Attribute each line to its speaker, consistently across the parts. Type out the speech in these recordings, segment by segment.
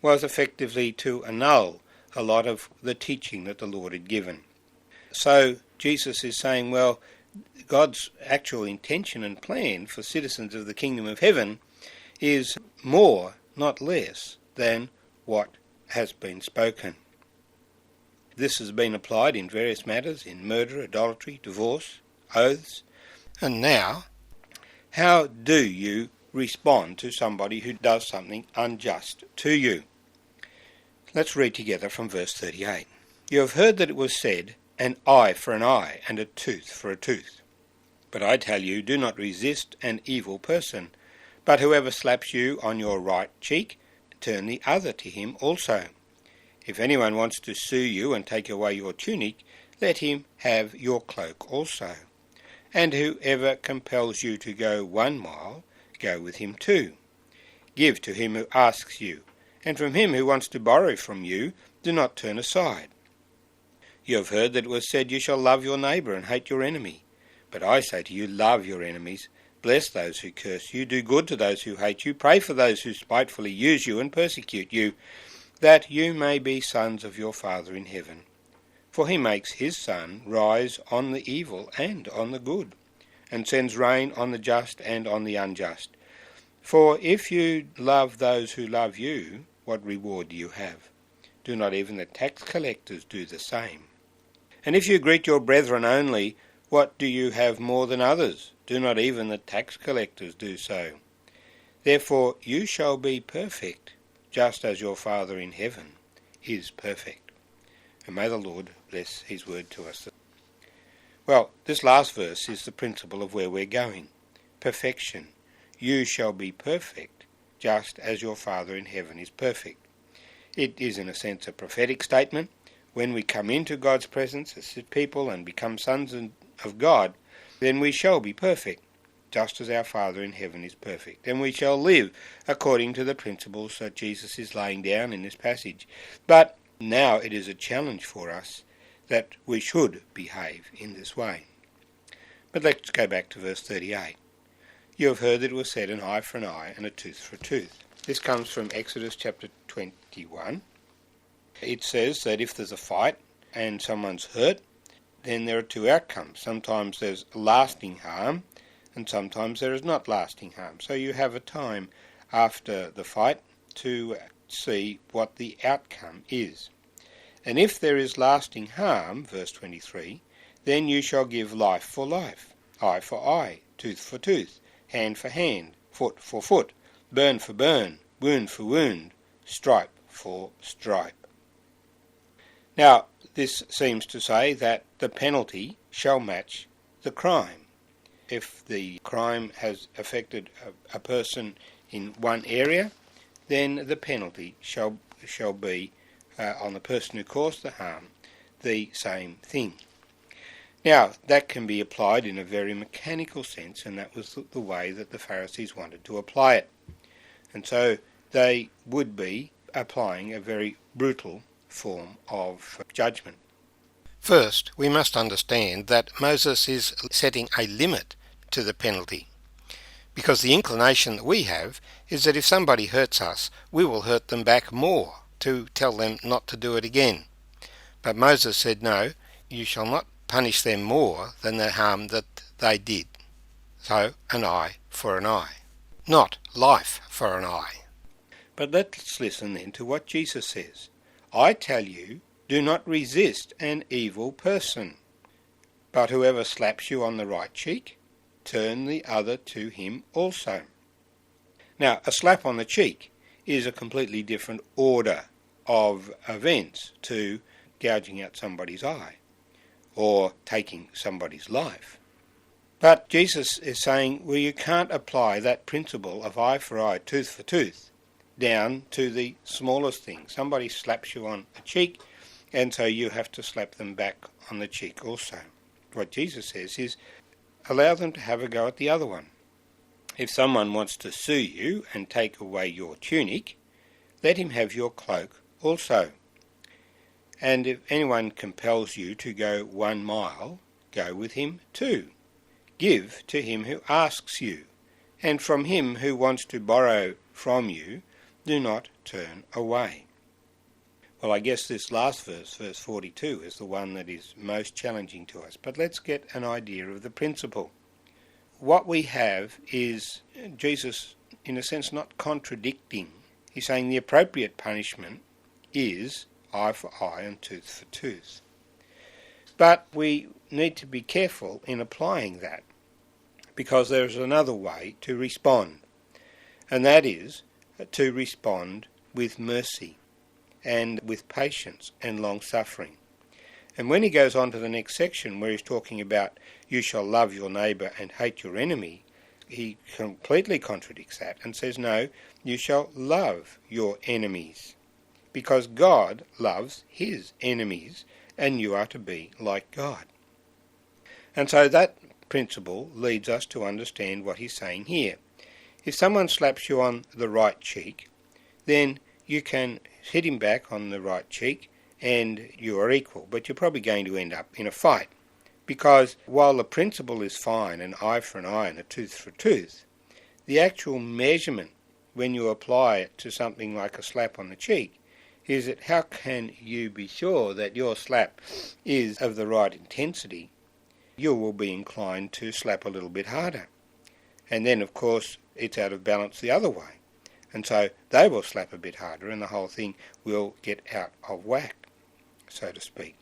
Speaker 1: was effectively to annul a lot of the teaching that the Lord had given. So Jesus is saying, well, God's actual intention and plan for citizens of the kingdom of heaven is more, not less, than what has been spoken. This has been applied in various matters, in murder, idolatry, divorce, oaths. And now, how do you respond to somebody who does something unjust to you? Let's read together from verse 38. You have heard that it was said, an eye for an eye, and a tooth for a tooth. But I tell you, do not resist an evil person, but whoever slaps you on your right cheek, turn the other to him also. If anyone wants to sue you and take away your tunic, let him have your cloak also. And whoever compels you to go 1 mile, go with him 2. Give to him who asks you, and from him who wants to borrow from you, do not turn aside. You have heard that it was said, you shall love your neighbour and hate your enemy. But I say to you, love your enemies, bless those who curse you, do good to those who hate you, pray for those who spitefully use you and persecute you, that you may be sons of your Father in heaven. For he makes his sun rise on the evil and on the good, and sends rain on the just and on the unjust. For if you love those who love you, what reward do you have? Do not even the tax collectors do the same? And if you greet your brethren only, what do you have more than others? Do not even the tax collectors do so? Therefore you shall be perfect, just as your Father in heaven is perfect. And may the Lord bless his word to us. Well, this last verse is the principle of where we're going. Perfection. You shall be perfect, just as your Father in heaven is perfect. It is in a sense a prophetic statement. When we come into God's presence as people and become sons of God, then we shall be perfect, just as our Father in heaven is perfect. And we shall live according to the principles that Jesus is laying down in this passage. But now it is a challenge for us that we should behave in this way. But let's go back to verse 38. You have heard that it was said, an eye for an eye and a tooth for a tooth. This comes from Exodus chapter 21. It says that if there's a fight and someone's hurt, then there are 2 outcomes. Sometimes there's lasting harm, and sometimes there is not lasting harm. So you have a time after the fight to see what the outcome is. And if there is lasting harm, verse 23, then you shall give life for life, eye for eye, tooth for tooth, hand for hand, foot for foot, burn for burn, wound for wound, stripe for stripe. Now, this seems to say that the penalty shall match the crime. If the crime has affected a person in one area, then the penalty shall be on the person who caused the harm, the same thing. Now, that can be applied in a very mechanical sense, and that was the way that the Pharisees wanted to apply it. And so they would be applying a very brutal form of judgment. First, we must understand that Moses is setting a limit to the penalty, because the inclination that we have is that if somebody hurts us, we will hurt them back more to tell them not to do it again. But Moses said, no, you shall not punish them more than the harm that they did. So, an eye for an eye, not life for an eye. But let's listen then to what Jesus says. I tell you, do not resist an evil person, but whoever slaps you on the right cheek, turn the other to him also. Now, a slap on the cheek is a completely different order of events to gouging out somebody's eye or taking somebody's life. But Jesus is saying, well, you can't apply that principle of eye for eye, tooth for tooth, down to the smallest thing. Somebody slaps you on a cheek, and so you have to slap them back on the cheek also. What Jesus says is, allow them to have a go at the other one. If someone wants to sue you and take away your tunic, let him have your cloak also. And if anyone compels you to go 1 mile, go with him 2. Give to him who asks you, and from him who wants to borrow from you, do not turn away. Well, I guess this last verse, verse 42, is the one that is most challenging to us. But let's get an idea of the principle. What we have is Jesus, in a sense, not contradicting. He's saying the appropriate punishment is eye for eye and tooth for tooth. But we need to be careful in applying that, because there is another way to respond, and that is to respond with mercy and with patience and long-suffering. And when he goes on to the next section where he's talking about you shall love your neighbour and hate your enemy, he completely contradicts that and says, no, you shall love your enemies, because God loves his enemies and you are to be like God. And so that principle leads us to understand what he's saying here. If someone slaps you on the right cheek, then you can hit him back on the right cheek and you are equal, but you're probably going to end up in a fight. Because while the principle is fine, an eye for an eye and a tooth for a tooth, the actual measurement when you apply it to something like a slap on the cheek is that how can you be sure that your slap is of the right intensity? You will be inclined to slap a little bit harder. And then, of course, it's out of balance the other way. And so they will slap a bit harder and the whole thing will get out of whack, so to speak.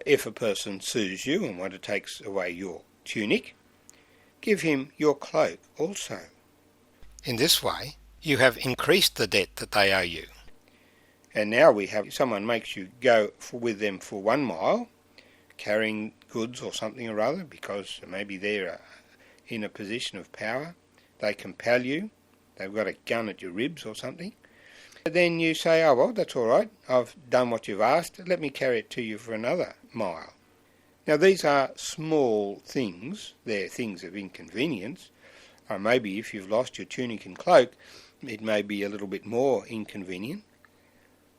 Speaker 1: If a person sues you and wants to take away your tunic, give him your cloak also. In this way, you have increased the debt that they owe you. And now we have someone makes you go with them for 1 mile, carrying goods or something or other, because maybe they're in a position of power. They compel you. They've got a gun at your ribs or something. Then you say, oh, well, that's all right. I've done what you've asked. Let me carry it to you for another mile. Now, these are small things. They're things of inconvenience. Or maybe if you've lost your tunic and cloak, it may be a little bit more inconvenient.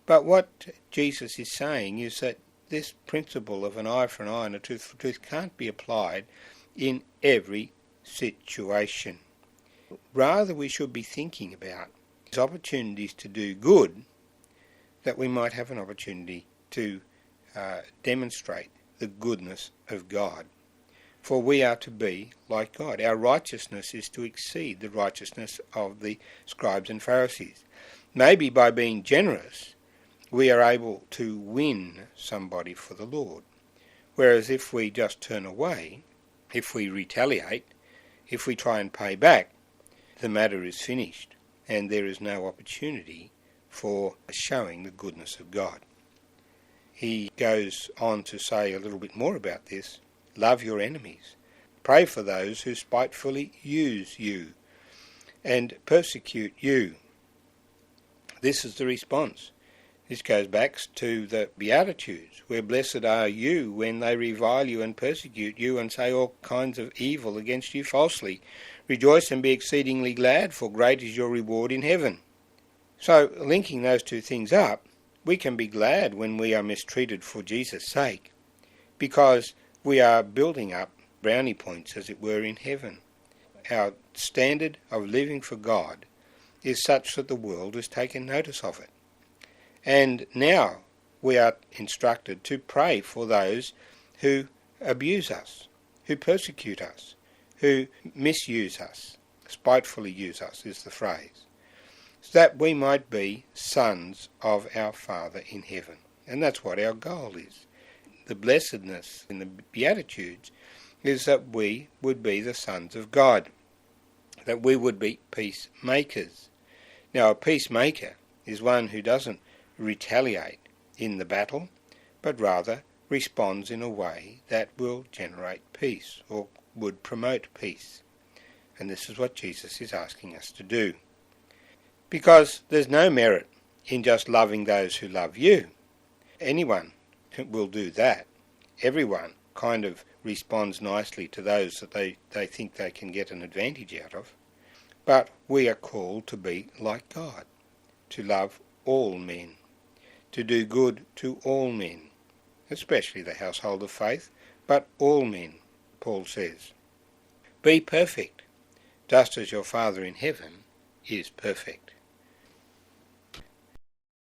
Speaker 1: But what Jesus is saying is that this principle of an eye for an eye and a tooth for a tooth can't be applied in every situation. Rather, we should be thinking about opportunities to do good, that we might have an opportunity to demonstrate the goodness of God. For we are to be like God. Our righteousness is to exceed the righteousness of the scribes and Pharisees. Maybe by being generous, we are able to win somebody for the Lord. Whereas if we just turn away, if we retaliate, if we try and pay back, the matter is finished, and there is no opportunity for showing the goodness of God. He goes on to say a little bit more about this. Love your enemies. Pray for those who spitefully use you and persecute you. This is the response. This goes back to the Beatitudes, where blessed are you when they revile you and persecute you and say all kinds of evil against you falsely. Rejoice and be exceedingly glad, for great is your reward in heaven. So, linking those two things up, we can be glad when we are mistreated for Jesus' sake, because we are building up brownie points, as it were, in heaven. Our standard of living for God is such that the world has taken notice of it. And now we are instructed to pray for those who abuse us, who persecute us, who misuse us, spitefully use us is the phrase, so that we might be sons of our Father in heaven. And that's what our goal is. The blessedness in the Beatitudes is that we would be the sons of God, that we would be peacemakers. Now, a peacemaker is one who doesn't retaliate in the battle, but rather responds in a way that will generate peace or would promote peace. And this is what Jesus is asking us to do. Because there's no merit in just loving those who love you. Anyone will do that. Everyone kind of responds nicely to those that they think they can get an advantage out of. But we are called to be like God, to love all men, to do good to all men, especially the household of faith, but all men, Paul says. Be perfect, just as your Father in heaven is perfect.